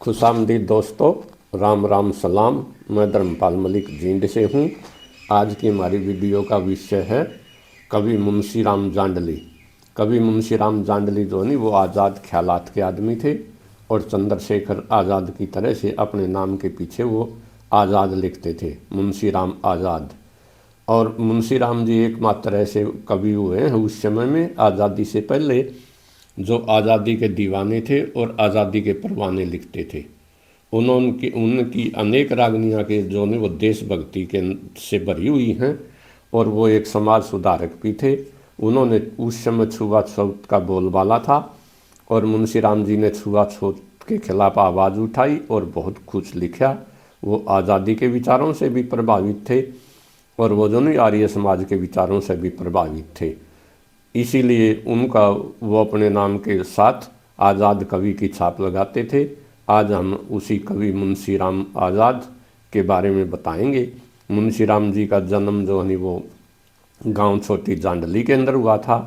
खुशामदीद दोस्तों, राम राम सलाम। मैं धर्मपाल मलिक जींद से हूँ। आज की हमारी वीडियो का विषय है कवि मुंशी राम जांडली। कवि मुंशी राम जांडली जो नहीं वो आज़ाद ख्यालात के आदमी थे और चंद्रशेखर आज़ाद की तरह से अपने नाम के पीछे वो आज़ाद लिखते थे, मुंशी राम आज़ाद। और मुंशी राम जी एकमात्र ऐसे कवि हुए हैं उस समय में आज़ादी से पहले जो आज़ादी के दीवाने थे और आज़ादी के परवाने लिखते थे। उन्होंने उनकी अनेक रागनियाँ के जो ने वो देशभक्ति के से भरी हुई हैं और वो एक समाज सुधारक भी थे। उन्होंने उस समय छुआछूत का बोलबाला था और मुंशी राम जी ने छुआछूत के खिलाफ आवाज़ उठाई और बहुत कुछ लिखा। वो आज़ादी के विचारों से भी प्रभावित थे और वो जो नहीं आर्य समाज के विचारों से भी प्रभावित थे। इसीलिए उनका वो अपने नाम के साथ आज़ाद कवि की छाप लगाते थे। आज हम उसी कवि मुंशी राम आज़ाद के बारे में बताएंगे। मुंशी राम जी का जन्म जो है वो गांव छोटी जांडली के अंदर हुआ था।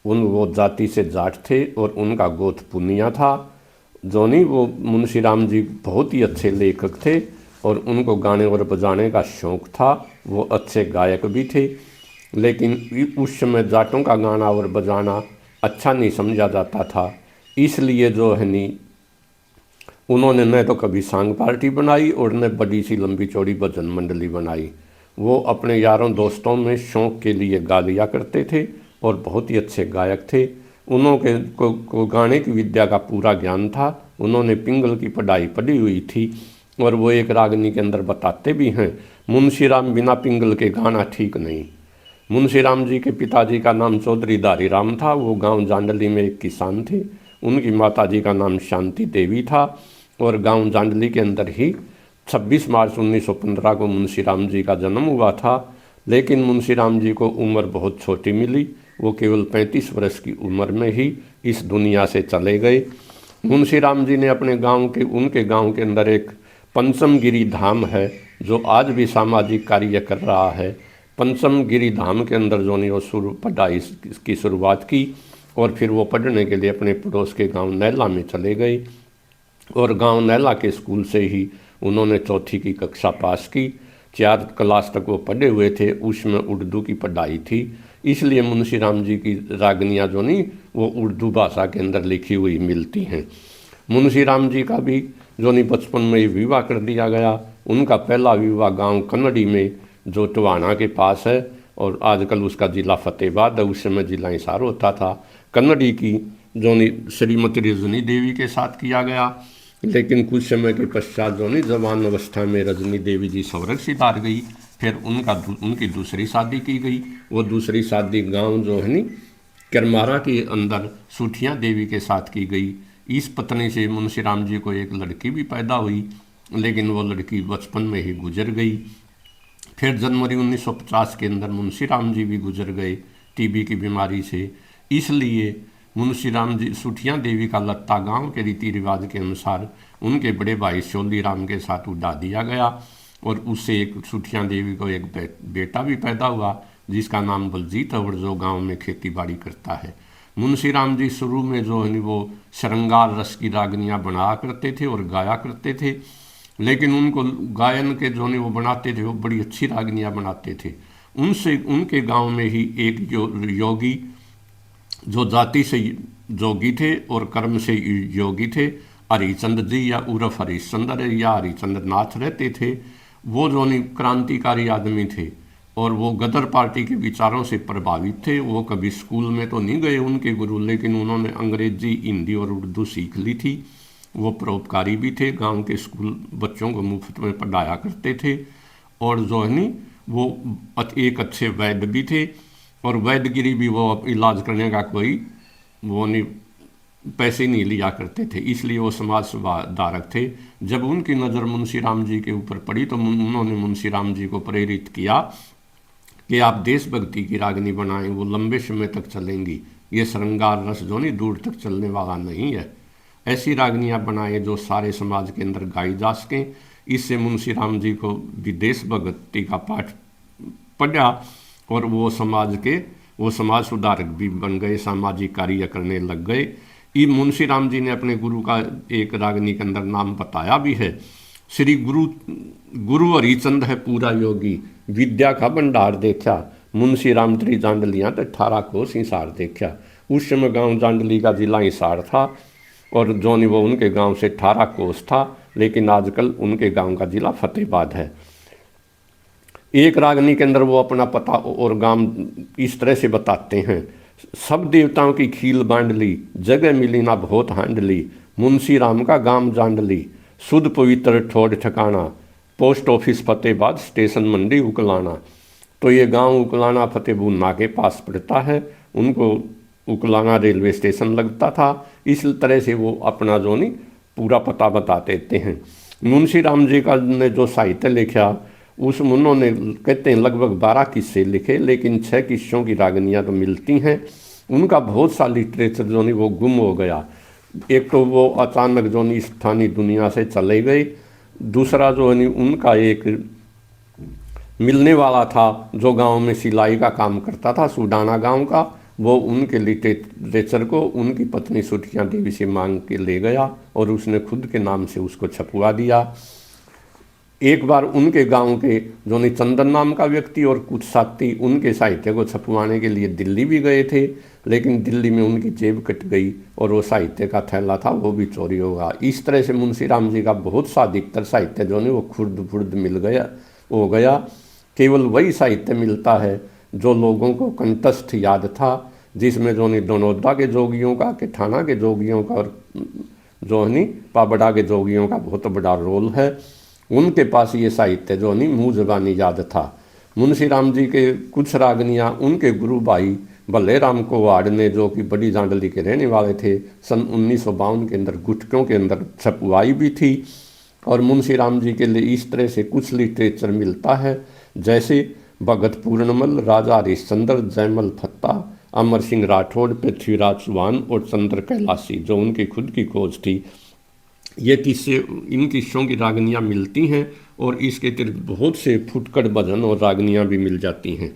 वो जाति से जाट थे और उनका गोत्र पुनिया था। जो नहीं वो मुंशी राम जी बहुत ही अच्छे लेखक थे और उनको गाने और बजाने का शौक़ था। वो अच्छे गायक भी थे, लेकिन उस समय जाटों का गाना और बजाना अच्छा नहीं समझा जाता था। इसलिए जो है नी उन्होंने न तो कभी सांग पार्टी बनाई और न बड़ी सी लंबी चौड़ी भजन मंडली बनाई। वो अपने यारों दोस्तों में शौक़ के लिए गा लिया करते थे और बहुत ही अच्छे गायक थे। उन्होंने को गाने की विद्या का पूरा ज्ञान था। उन्होंने पिंगल की पढ़ाई पढ़ी हुई थी और वो एक रागनी के अंदर बताते भी हैं, मुंशी राम बिना पिंगल के गाना ठीक नहीं। मुंशी राम जी के पिताजी का नाम चौधरी धारी राम था। वो गांव जांडली में एक किसान थे। उनकी माताजी का नाम शांति देवी था और गांव जांडली के अंदर ही 26 मार्च 1915 को मुंशी राम जी का जन्म हुआ था। लेकिन मुंशी राम जी को उम्र बहुत छोटी मिली। वो केवल 35 वर्ष की उम्र में ही इस दुनिया से चले गए। मुंशी राम जी ने अपने उनके गांव के अंदर एक पंचमगिरी धाम है जो आज भी सामाजिक कार्य कर रहा है। पंचमगिरी धाम के अंदर जो ने वो पढ़ाई की शुरुआत की और फिर वो पढ़ने के लिए अपने पड़ोस के गांव नैला में चले गए और गांव नैला के स्कूल से ही उन्होंने चौथी की कक्षा पास की। 4 क्लास तक वो पढ़े हुए थे, उसमें उर्दू की पढ़ाई थी। इसलिए मुंशी राम जी की रागनियाँ जो नहीं वो उर्दू भाषा के अंदर लिखी हुई मिलती हैं। मुंशी राम जी का भी जो नहीं बचपन में ही विवाह कर दिया गया। उनका पहला विवाह गांव कन्नड़ी में जो टवाना के पास है और आजकल उसका जिला फतेहाबाद है, उस समय जिला हिसार होता था। कन्नड़ी की जो नहीं श्रीमती रजनी देवी के साथ किया गया। लेकिन कुछ समय के पश्चात जो नहीं जवान अवस्था में रजनी देवी जी स्वर्ग सिधार गई। फिर उनकी दूसरी शादी की गई। वो दूसरी शादी गांव जो है नी करमारा के अंदर सुठिया देवी के साथ की गई। इस पत्नी से मुंशी राम जी को एक लड़की भी पैदा हुई, लेकिन वो लड़की बचपन में ही गुजर गई। फिर जनवरी 1950 के अंदर मुंशी राम जी भी गुजर गए टीबी की बीमारी से। इसलिए मुंशी राम जी सुठिया देवी का लत्ता गांव के रीति रिवाज के अनुसार उनके बड़े भाई शोली राम के साथ उड़ा दिया गया और उससे एक सुठिया देवी को एक बेटा भी पैदा हुआ जिसका नाम बलजीत है और जो गांव में खेती बाड़ी करता है। मुंशी राम जी शुरू में जो है वो श्रृंगार रस की रागनियाँ बनाया करते थे और गाया करते थे, लेकिन उनको गायन के जो ने वो बनाते थे वो बड़ी अच्छी रागनियाँ बनाते थे। उनके गांव में ही एक योगी जो जाति से जोगी थे और कर्म से योगी थे, हरिचंद्र जी या उर्फ हरिश्चंद्र या हरिचंद्र नाथ रहते थे। वो जो क्रांतिकारी आदमी थे और वो गदर पार्टी के विचारों से प्रभावित थे। वो कभी स्कूल में तो नहीं गए उनके गुरु, लेकिन उन्होंने अंग्रेजी, हिंदी और उर्दू सीख ली थी। वो परोपकारी भी थे, गांव के स्कूल बच्चों को मुफ्त में पढ़ाया करते थे और जो है नी वो एक अच्छे वैद्य भी थे और वैद्यगिरी भी वो इलाज करने का कोई वो नहीं पैसे नहीं लिया करते थे, इसलिए वो समाज सुधारक थे। जब उनकी नज़र मुंशी राम जी के ऊपर पड़ी तो उन्होंने मुंशी राम जी को प्रेरित किया कि आप देशभक्ति की रागनी बनाएं, वो लंबे समय तक चलेंगी। ये श्रृंगार रस जो नहीं दूर तक चलने वाला नहीं है। ऐसी रागनियाँ बनाएं जो सारे समाज के अंदर गाई जा सकें। इससे मुंशी राम जी को भी देशभक्ति का पाठ पढ़ा और वो समाज सुधारक भी बन गए, सामाजिक कार्य करने लग गए। ये मुंशी राम जी ने अपने गुरु का एक रागनी के अंदर नाम बताया भी है। श्री गुरु गुरु हरिचंद है पूरा योगी, विद्या का भंडार देखा, मुंशी राम त्री जांडलियाँ तो 18 कोस हिसार देखा। उस समय गांव जांडली का जिला हिसार था और जोनी वो उनके गांव से 18 कोस था, लेकिन आजकल उनके गांव का जिला फतेहाबाद है। एक रागनी के अंदर वो अपना पता और गांव इस तरह से बताते हैं। सब देवताओं की खील बांध ली, जगह मिली ना बहुत हांड ली, मुंशी राम का गांव जांडली, शुद्ध पवित्र ठोड़ ठिकाना, पोस्ट ऑफिस फतेहाबाद, स्टेशन मंडी उकलाना। तो ये गांव उकलाना फतेहपुर नाके पास पड़ता है, उनको उकलाना रेलवे स्टेशन लगता था। इस तरह से वो अपना जो नहीं पूरा पता बता देते हैं। मुंशी राम जी का ने जो साहित्य लिखा उस उन्होंने कहते हैं लगभग 12 किस्से लिखे, लेकिन 6 किस्सों की रागनियाँ तो मिलती हैं। उनका बहुत सा लिटरेचर जो नहीं वो गुम हो गया। एक तो वो अचानक जो नहीं स्थानीय दुनिया से चले गए, दूसरा जो नहीं उनका एक मिलने वाला था जो गांव में सिलाई का काम करता था, सुडाना गांव का, वो उनके लिटरेचर को उनकी पत्नी सुठिया देवी से मांग के ले गया और उसने खुद के नाम से उसको छपवा दिया। एक बार उनके गांव के जो नहीं चंदन नाम का व्यक्ति और कुछ साथी उनके साहित्य को छपवाने के लिए दिल्ली भी गए थे, लेकिन दिल्ली में उनकी जेब कट गई और वो साहित्य का थैला था वो भी चोरी होगा। इस तरह से मुंशी राम जी का बहुत सा अधिकतर साहित्य जो नहीं वो खुर्द फुर्द मिल गया हो गया। केवल वही साहित्य मिलता है जो लोगों को कंठस्थ याद था, जिसमें जो नहीं दोनोदा के जोगियों का, के ठाणा के जोगियों का और जो नहीं पाबड़ा के जोगियों का बहुत बड़ा रोल है। उनके पास ये साहित्य जो नहीं मुँह ज़बानी याद था। मुंशी राम जी के कुछ रागनियाँ उनके गुरु भाई भले राम कोवाड़ ने, जो कि बड़ी जांडली के रहने वाले थे, सन 1952 के अंदर गुटकों के अंदर छपवाई भी थी। और मुंशी राम जी के लिए इस तरह से कुछ लिटरेचर मिलता है, जैसे भगत पूर्णमल, राजा हरिश्चंद्र, जयमल फत्ता, अमर सिंह राठौड़, पृथ्वीराज चौहान और चंद्र कैलाशी, जो उनकी खुद की खोज थी। ये किस्से इन किस्सों की रागनियाँ मिलती हैं और इसके अतिरिक्त बहुत से फुटकर भजन और रागनियाँ भी मिल जाती हैं।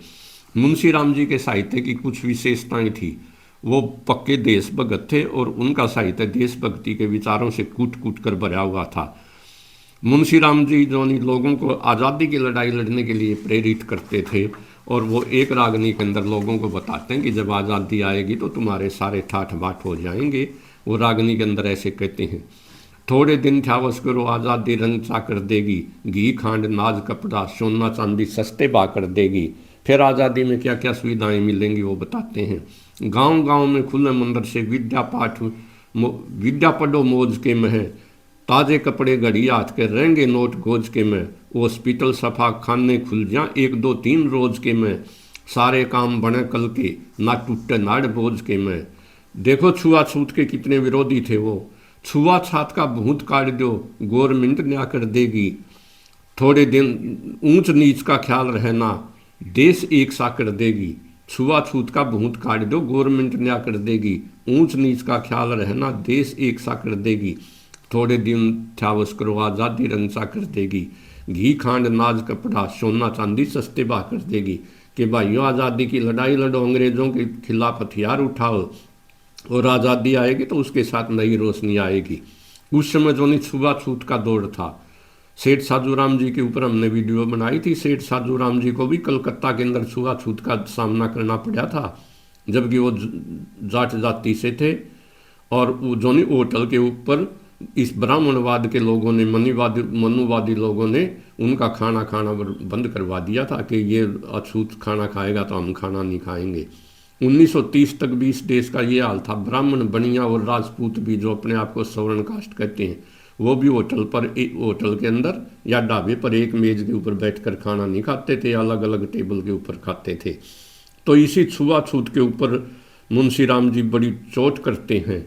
मुंशी राम जी के साहित्य की कुछ विशेषताएं थी। वो पक्के देशभक्त थे और उनका साहित्य देशभक्ति के विचारों से कूट कूट कर भरा हुआ था। मुंशी राम जी जो नहीं लोगों को आज़ादी की लड़ाई लड़ने के लिए प्रेरित करते थे और वो एक रागनी के अंदर लोगों को बताते हैं कि जब आज़ादी आएगी तो तुम्हारे सारे ठाठ बाट हो जाएंगे। वो रागनी के अंदर ऐसे कहते हैं, थोड़े दिन ठावस करो आज़ादी रंग चाकर देगी, घी खांड नाज कपड़ा सोना चांदी सस्ते बा कर देगी। फिर आज़ादी में क्या क्या सुविधाएं मिलेंगी वो बताते हैं। गांव गांव में खुले मंदिर से विद्या पढ़ो मौज के में है, ताजे कपड़े घड़ी हाथ के रहेंगे नोट गोज के में, हॉस्पिटल सफा खाने खुल जा 1 2 3 रोज के में, सारे काम बने कल के ना टूटे नाड़ बोझ के में। देखो छुआछूत के कितने विरोधी थे वो, छुआछात का भूत काट दो गवर्नमेंट न्याय कर देगी, थोड़े दिन ऊंच नीच का ख्याल रहना देश एक सा कर देगी। छुआछूत का भूत काट दो गवर्नमेंट न्याय कर देगी, ऊंच नीच का ख्याल रहना देश एक सा कर देगी, थोड़े दिन ठावस करो आज़ादी रंग सा कर देगी, घी खांड नाज कपड़ा सोना चांदी सस्ते बा कर देगी। कि भाइयों आज़ादी की लड़ाई लड़ो, अंग्रेज़ों के खिलाफ हथियार उठाओ और आज़ादी आएगी तो उसके साथ नई रोशनी आएगी। उस समय जो नहीं छुआछूत का दौर था। सेठ साजूराम जी के ऊपर हमने वीडियो बनाई थी। सेठ साजूराम जी को भी कलकत्ता के अंदर छुआछूत का सामना करना पड़ा था, जबकि वो जाट जाति से थे। और वो जो नहीं होटल के ऊपर इस ब्राह्मणवाद के लोगों ने, मनुवादी लोगों ने उनका खाना बंद करवा दिया था कि ये अछूत खाना खाएगा तो हम खाना नहीं खाएंगे। 1930 तक भी इस देश का ये हाल था। ब्राह्मण, बनिया और राजपूत भी, जो अपने आप को सवर्ण कास्ट कहते हैं, वो भी होटल के अंदर या ढाबे पर एक मेज के ऊपर बैठकर खाना नहीं खाते थे, अलग अलग टेबल के ऊपर खाते थे। तो इसी छुआछूत के ऊपर मुंशी राम जी बड़ी चोट करते हैं।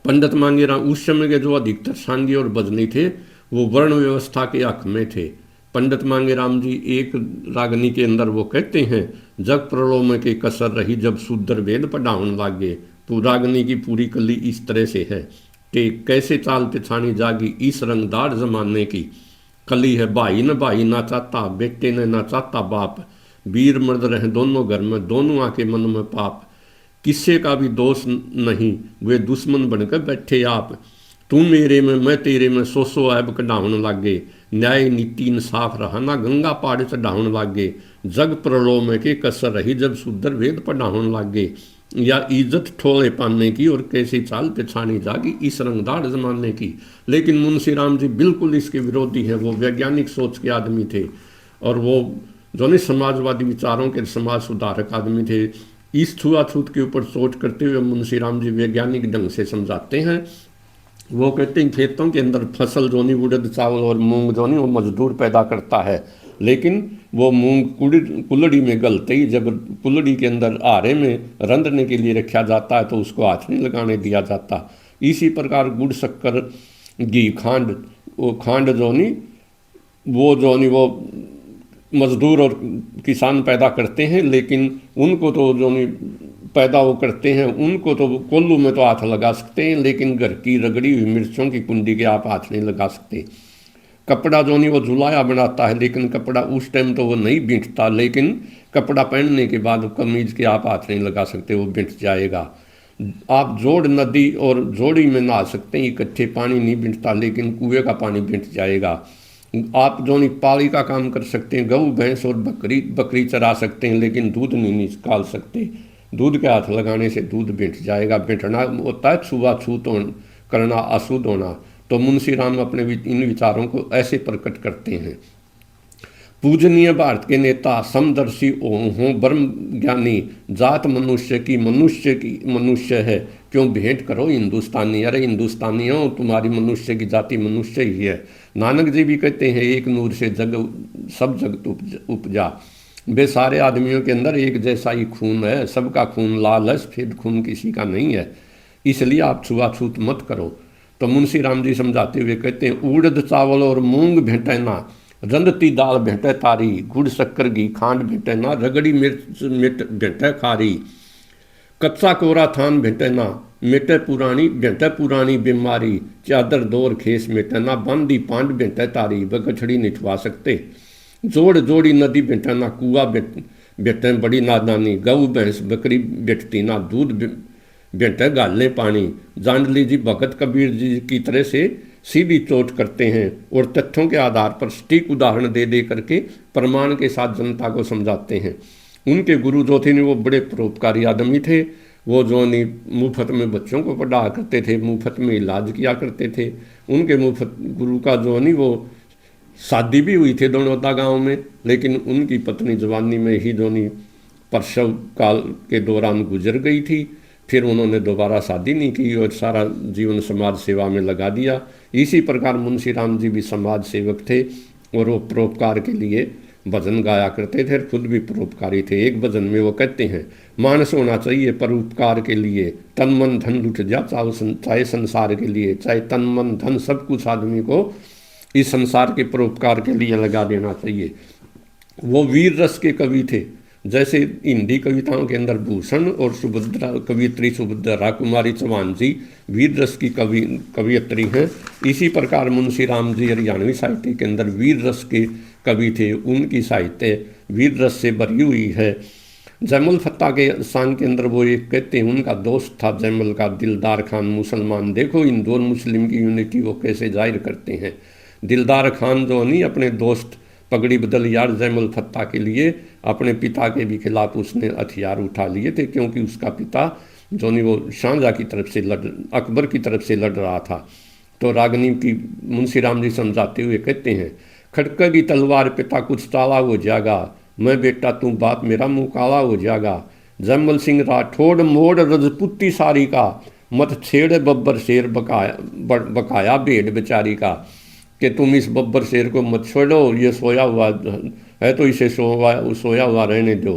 पंडित मांगेराम उस समय के जो अधिकतर सांगी और भजनी थे वो वर्ण व्यवस्था के हक में थे। पंडित मांगेराम जी एक रागनी के अंदर वो कहते हैं, जग प्रलोम के कसर रही जब शूद्र वेद पढ़ावन लागे। तो रागनी की पूरी कली इस तरह से है कि कैसे चालते छानी जागी इस रंगदार जमाने की, कली है भाई न भाई ना चाहता, बेटे ने ना चाहता बाप, वीर मर्द रहे दोनों घर में, दोनों आके मन में पाप, किसी का भी दोष नहीं, वे दुश्मन बनकर बैठे आप। तू मेरे में मैं तेरे में, सो सो ऐब कढ़ाउन लागे। न्याय नीति इंसाफ रहा ना, गंगा पहाड़ चढ़ाउन लागे। जग प्रलो में के कसर रही, जब सुधर वेद पढ़ाउन लागे। या इज्जत ठोले पाने की, और कैसी चाल पिछानी जागी इस रंगदार जमाने की। लेकिन मुंशी राम जी बिल्कुल इसके विरोधी हैं। वो वैज्ञानिक सोच के आदमी थे, और वो जो नहीं समाजवादी विचारों के समाज सुधारक आदमी थे। इस छुआछूत के ऊपर सोच करते हुए मुंशी राम जी वैज्ञानिक ढंग से समझाते हैं। वो कहते हैं खेतों के अंदर फसल जो नहीं, उड़द चावल और मूंग जो नहीं, वो मजदूर पैदा करता है। लेकिन वो मूंग कुल्हड़ी में गलते ही जब कुल्हड़ी के अंदर आरे में रंधने के लिए रखा जाता है तो उसको हाथ नहीं लगाने दिया जाता। इसी प्रकार गुड़ शक्कर घी खांड, वो खांड जो नहीं, वो मजदूर और किसान पैदा करते हैं। लेकिन उनको तो जो नहीं पैदा वो करते हैं, उनको तो कोल्लू में तो हाथ लगा सकते हैं, लेकिन घर की रगड़ी हुई मिर्चों की कुंडी के आप हाथ नहीं लगा सकते। कपड़ा जो नहीं वो जुलाया बनाता है, लेकिन कपड़ा उस टाइम तो वो नहीं बींटता, लेकिन कपड़ा पहनने के बाद कमीज के आप हाथ नहीं लगा सकते, वो बींट जाएगा। आप जोड़ नदी और जोड़ी में नहा सकते हैं, इकट्ठे पानी नहीं बींटता, लेकिन कुएं का पानी बींट जाएगा। आप जो नहीं पाली का काम कर सकते हैं, गऊ भैंस और बकरी चरा सकते हैं, लेकिन दूध नहीं निकाल सकते। दूध के हाथ लगाने से दूध बींट जाएगा। बींटना होता है छुआछूत करना, अशुद्ध होना। तो मुंशी राम अपने इन विचारों को ऐसे प्रकट करते हैं। पूजनीय भारत के नेता समदर्शी हों ब्रह्म ज्ञानी, जात मनुष्य है, क्यों भेंट करो हिंदुस्तानी। अरे हिंदुस्तानियों, तुम्हारी मनुष्य की जाति मनुष्य ही है। नानक जी भी कहते हैं एक नूर से सब जगत उपजा। वे सारे आदमियों के अंदर एक जैसा ही खून है, सबका खून लाल है, सफेद खून किसी का नहीं है, इसलिए आप छुआछूत मत करो। तो मुंशी राम जी समझाते हुए कहते हैं, उड़द चावल और मूंग भेंटे ना, रंधती दाल भेंटे तारी। गुड़ शक्कर घी खांड भेंटे ना, रगड़ी मिर्च मिट भेंटे खारी। कच्चा कोरा थान भेंटे ना, भेंटे पुरानी बीमारी। चादर दौर खेस मेटे ना, बांधी पांड भेंटे तारी। बगछड़ी निठवा सकते, जोड़ जोड़ी नदी भेंटे ना, कुआ भेंटे बड़ी नादानी। गऊ भैंस बकरी भेंटती ना, दूध भेंटे गालने पानी। जांडली जी भगत कबीर जी की तरह से सीधी चोट करते हैं, और तथ्यों के आधार पर सटीक उदाहरण दे दे करके प्रमाण के साथ जनता को समझाते हैं। उनके गुरु जो थे वो बड़े परोपकारी आदमी थे। वो जो नहीं मुफ्त में बच्चों को पढ़ा करते थे, मुफ्त में इलाज किया करते थे। उनके मुफ्त गुरु का जो नहीं वो शादी भी हुई थी दोनों गांव में, लेकिन उनकी पत्नी जवानी में ही जो नहीं प्रसव काल के दौरान गुजर गई थी। फिर उन्होंने दोबारा शादी नहीं की और सारा जीवन समाज सेवा में लगा दिया। इसी प्रकार मुंशी राम जी भी समाज सेवक थे, और वो परोपकार के लिए भजन गाया करते थे, खुद भी परोपकारी थे। एक भजन में वो कहते हैं, मानस होना चाहिए परोपकार के लिए, तन मन धन लुट जा चाहे संसार के लिए। चाहे तन मन धन सब कुछ आदमी को इस संसार के परोपकार के लिए लगा देना चाहिए। वो वीर रस के कवि थे। जैसे हिंदी कविताओं के अंदर भूषण और सुभद्रा, कवियत्री सुभद्रा कुमारी चौहान जी वीर रस की कवियत्री हैं, इसी प्रकार मुंशी राम जी हरियाणवी साहित्य के अंदर वीर रस के कवि थे। उनकी साहित्य वीर रस से भरी हुई है। जैमुल फत्ता के शान के अंदर वो एक कहते हैं, उनका दोस्त था जैमुल का दिलदार खान मुसलमान। देखो हिंदू और मुस्लिम की यूनिटी वो कैसे जाहिर करते हैं। दिलदार खान जो नहीं अपने दोस्त पगड़ी बदल यार जैमुल फत्ता के लिए अपने पिता के भी खिलाफ उसने हथियार उठा लिए थे, क्योंकि उसका पिता जो नहीं वो शाहजहाँ की तरफ से अकबर की तरफ से लड़ रहा था। तो रागनी की मुंशी राम जी समझाते हुए कहते हैं, खड़का की तलवार पिता कुछ ताला हो जाएगा, मैं बेटा तू बाप मेरा मुँह काला हो जाएगा। जैमल सिंह राठौड़ मोड़ रजपुती सारी का, मत छेड़ बब्बर शेर बकाया भेड़ बेचारी का। कि तुम इस बब्बर शेर को मत छोड़ो, ये सोया हुआ है तो इसे सोया हुआ रहने दो।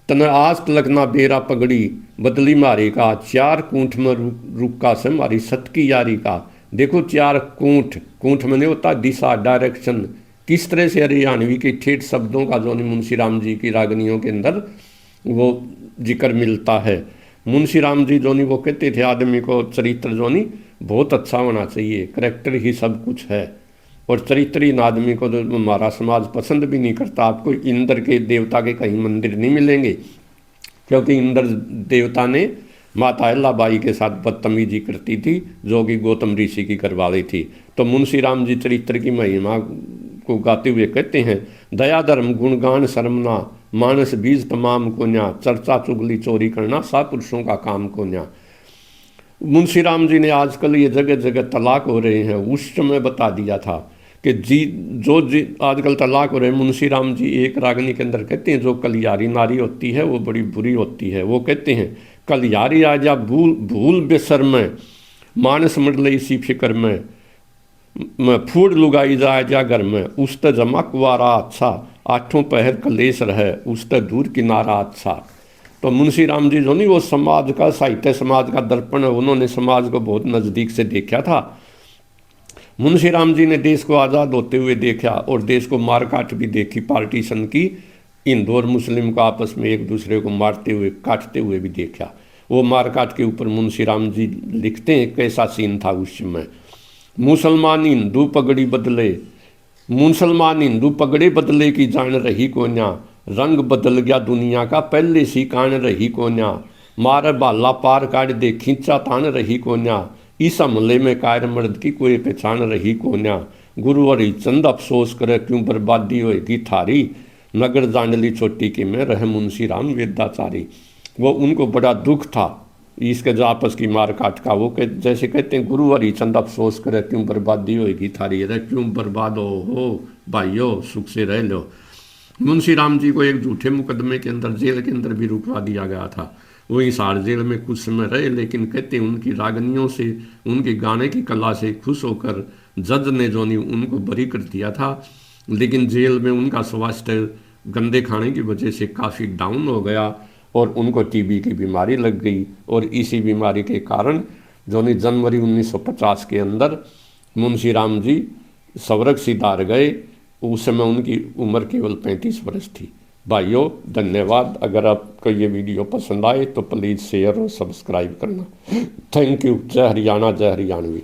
तन आज तलक ना बेरा पगड़ी बदली मारी का, चार कूंठ में रुका से मारी सत की यारी का। देखो चार कूंठ में नहीं होता दिशा, डायरेक्शन। किस तरह से हरियाणवी के ठेठ शब्दों का जो मुंशी राम जी की रागनियों के अंदर वो जिक्र मिलता है। मुंशी राम जी जो वो कहते थे आदमी को चरित्र जो बहुत अच्छा होना चाहिए, करैक्टर ही सब कुछ है। और चरित्रहीन आदमी को जो हमारा समाज पसंद भी नहीं करता। आपको इंद्र के देवता के कहीं मंदिर नहीं मिलेंगे, क्योंकि इंद्र देवता ने माता अल्लाबाई के साथ बदतमीजी करती थी, जो कि गौतम ऋषि की घरवाली थी। तो मुंशी राम जी चरित्र की महिमा को गाते हुए कहते हैं, दया धर्म गुणगान शर्मना, मानस बीज तमाम को न्या, चर्चा चुगली चोरी करना, सापुरुषों का काम को न्या। मुंशी राम जी ने आजकल ये जगह जगह तलाक हो रहे हैं, उस समय बता दिया था कि आजकल तलाक हो रहे हैं। मुंशी राम जी एक रागनी के अंदर कहते हैं, जो कलियारी नारी होती है वो बड़ी बुरी होती है। वो कहते हैं, कलियारी आ जा भूल बेसर में, मानस मंडल इसी फिक्र में, फूड लुगाई जाए जा घर में, उस त जमा कुआरा अच्छा, आठों पहर कलेश रहे, उस त दूर किनारा अच्छा। तो मुंशी राम जी जो नहीं, वो समाज का, साहित्य समाज का दर्पण है, उन्होंने समाज को बहुत नज़दीक से देखा था। मुंशी राम जी ने देश को आज़ाद होते हुए देखा और देश को मार काट भी देखी, पार्टीशन की, हिंदू और मुस्लिम को आपस में एक दूसरे को मारते हुए काटते हुए भी देखा। वो मार काट के ऊपर मुंशी राम जी लिखते हैं कैसा सीन था उस समय। मुसलमान हिंदू पगड़ी बदले, मुसलमान हिंदू पगड़े बदले की जान रही कोन्या, रंग बदल गया दुनिया का पहले सी कान रही कोन्या, मार भाला पार काट दे खींचा तान रही कोन्या, इस हमले में कायर मर्द की कोई पहचान रही कोन्या, गुरु हरिचंद अफसोस करे क्यों बर्बादी होएगी थारी, नगर जांडली चोटी के में रह मुंशी राम वेदाचारी। वो उनको बड़ा दुख था इसके जो आपस की मार काट का। वो जैसे कहते हैं, गुरु हरिचंद अफसोस करे क्यों बर्बादी होएगी थारी, अरे क्यों बर्बाद हो भाइयों, सुख से रह लो। मुंशी राम जी को एक झूठे मुकदमे के अंदर जेल के अंदर भी रुकवा दिया गया था। वो हिसार जेल में कुछ समय रहे, लेकिन कहते उनकी रागनियों से, उनके गाने की कला से खुश होकर जज ने जो नहीं उनको बरी कर दिया था। लेकिन जेल में उनका स्वास्थ्य गंदे खाने की वजह से काफ़ी डाउन हो गया और उनको टीबी की बीमारी लग गई। और इसी बीमारी के कारण जो नहीं जनवरी 1950 के अंदर मुंशी राम जी स्वर्ग सिधार गए। उस समय उनकी उम्र केवल 35 वर्ष थी। भाइयों धन्यवाद। अगर आपको ये वीडियो पसंद आए तो प्लीज़ शेयर और सब्सक्राइब करना। Thank you. जय हरियाणा, जय हरियाणवी।